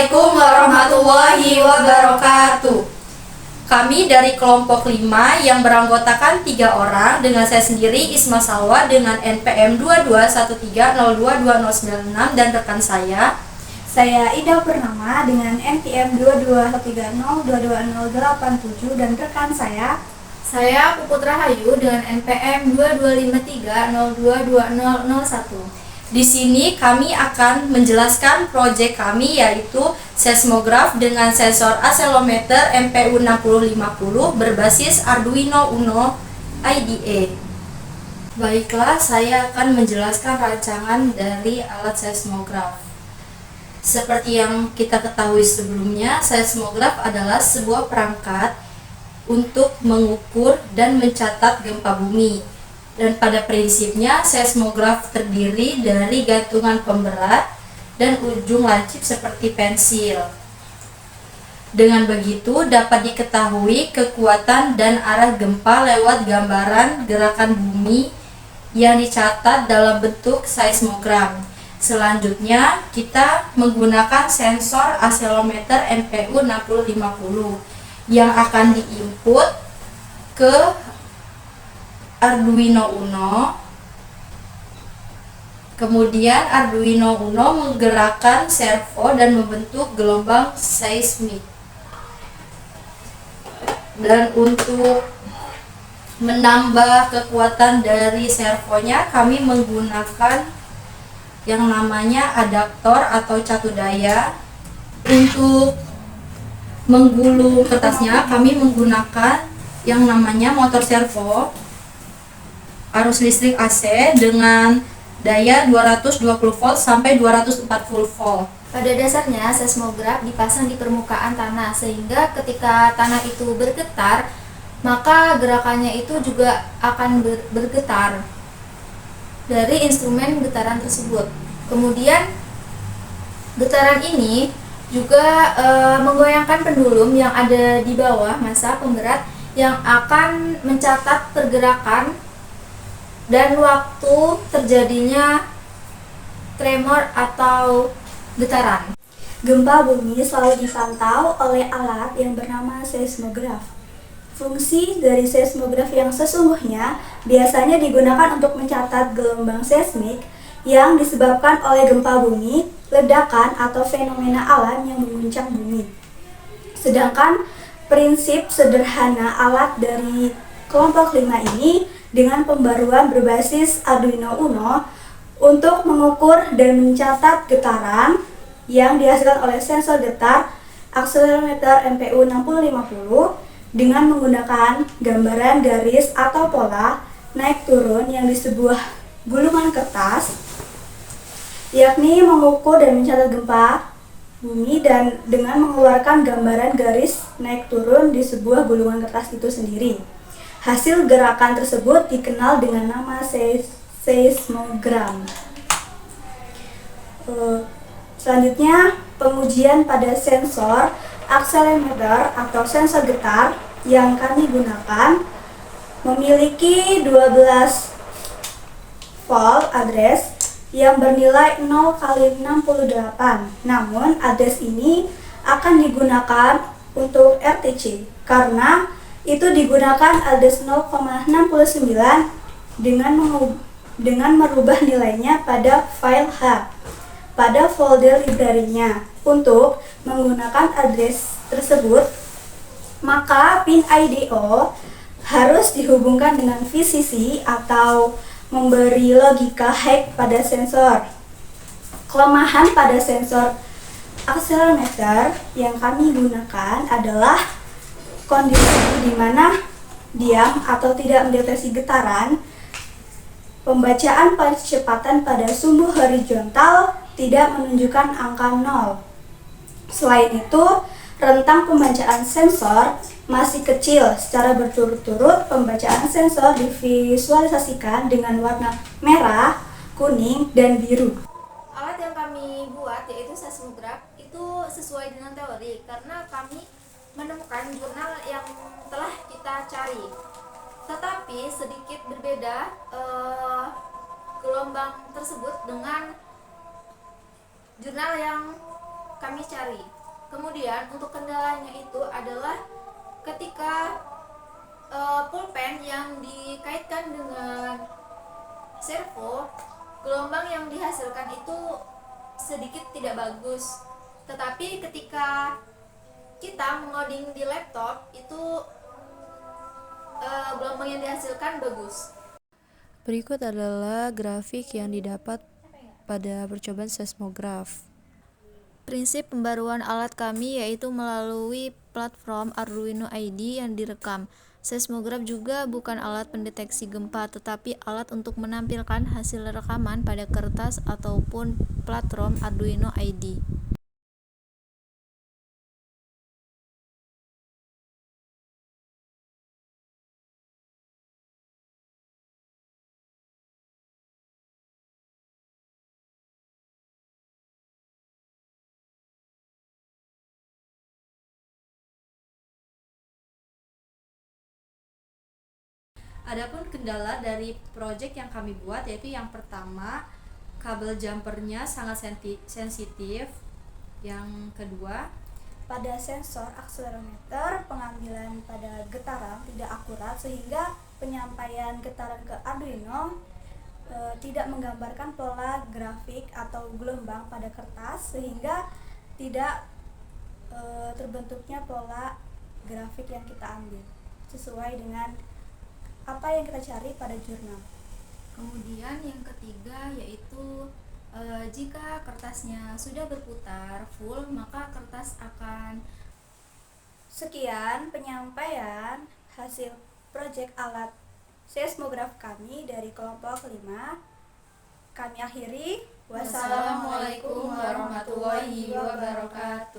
Assalamualaikum warahmatullahi wabarakatuh. Kami dari kelompok 5 yang beranggotakan 3 orang dengan saya sendiri Isma Salwa dengan NPM 2213022096 dan rekan saya Ida Purnama dengan NPM 2213022087 dan rekan saya Puput Rahayu dengan NPM 2253022001. Di sini kami akan menjelaskan proyek kami yaitu seismograf dengan sensor accelerometer MPU 6050 berbasis Arduino Uno IDE. Baiklah, saya akan menjelaskan rancangan dari alat seismograf. Seperti yang kita ketahui sebelumnya, seismograf adalah sebuah perangkat untuk mengukur dan mencatat gempa bumi. Dan pada prinsipnya seismograf terdiri dari gantungan pemberat dan ujung lancip seperti pensil. Dengan begitu dapat diketahui kekuatan dan arah gempa lewat gambaran gerakan bumi yang dicatat dalam bentuk seismogram. Selanjutnya kita menggunakan sensor accelerometer MPU 6050 yang akan diinput ke Arduino Uno. Kemudian Arduino Uno menggerakkan servo dan membentuk gelombang seismik. Dan untuk menambah kekuatan dari servonya, kami menggunakan yang namanya adaptor atau catu daya. Untuk menggulung kertasnya, kami menggunakan yang namanya motor servo arus listrik AC dengan daya 220 volt sampai 240 volt. Pada dasarnya seismograf dipasang di permukaan tanah sehingga ketika tanah itu bergetar, maka gerakannya itu juga akan bergetar dari instrumen getaran tersebut. Kemudian getaran ini juga menggoyangkan pendulum yang ada di bawah massa pemberat yang akan mencatat pergerakan dan waktu terjadinya tremor atau getaran. Gempa bumi selalu dipantau oleh alat yang bernama seismograf. Fungsi dari seismograf yang sesungguhnya biasanya digunakan untuk mencatat gelombang seismik yang disebabkan oleh gempa bumi, ledakan atau fenomena alam yang mengguncang bumi. Sedangkan prinsip sederhana alat dari kelompok 5 ini dengan pembaruan berbasis Arduino Uno untuk mengukur dan mencatat getaran yang dihasilkan oleh sensor getar accelerometer MPU 6050 dengan menggunakan gambaran garis atau pola naik turun yang di sebuah gulungan kertas, yakni mengukur dan mencatat gempa bumi dan dengan mengeluarkan gambaran garis naik turun di sebuah gulungan kertas itu sendiri. Hasil gerakan tersebut dikenal dengan nama seismogram. Selanjutnya, pengujian pada sensor accelerometer atau sensor getar yang kami gunakan memiliki 12 volt address yang bernilai 0 kali 68. Namun, address ini akan digunakan untuk RTC karena itu digunakan address 0,69 dengan merubah nilainya pada file H pada folder library-nya. Untuk menggunakan address tersebut, maka pin IDO harus dihubungkan dengan VCC atau memberi logika hack pada sensor. Kelemahan pada sensor accelerometer yang kami gunakan adalah kondisi di mana diam atau tidak mendeteksi getaran, pembacaan percepatan pada sumbu horizontal tidak menunjukkan angka 0. Selain itu, rentang pembacaan sensor masih kecil. Secara berturut-turut, pembacaan sensor divisualisasikan dengan warna merah, kuning, dan biru. Alat yang kami buat yaitu seismograf itu sesuai dengan teori karena kami menemukan jurnal yang telah kita cari. Tetapi sedikit berbeda gelombang tersebut dengan jurnal yang kami cari. Kemudian untuk kendalanya itu adalah ketika pulpen yang dikaitkan dengan servo, gelombang yang dihasilkan itu sedikit tidak bagus. Tetapi ketika kita mengoding di laptop itu gelombang yang dihasilkan bagus. Berikut adalah grafik yang didapat pada percobaan seismograf. Prinsip pembaruan alat kami yaitu melalui platform Arduino ID yang direkam. Seismograf juga bukan alat pendeteksi gempa, tetapi alat untuk menampilkan hasil rekaman pada kertas ataupun platform Arduino ID. Adapun kendala dari proyek yang kami buat yaitu yang pertama, kabel jumpernya sangat sensitif. Yang kedua, Pada sensor akselerometer, pengambilan pada getaran tidak akurat sehingga penyampaian getaran ke Arduino tidak menggambarkan pola grafik atau gelombang pada kertas sehingga tidak terbentuknya pola grafik yang kita ambil sesuai dengan apa yang kita cari pada jurnal. Kemudian yang ketiga yaitu jika kertasnya sudah berputar full, maka kertas akan. Sekian penyampaian hasil proyek alat seismograf kami dari kelompok 5. Kami akhiri. wassalamualaikum warahmatullahi wabarakatuh.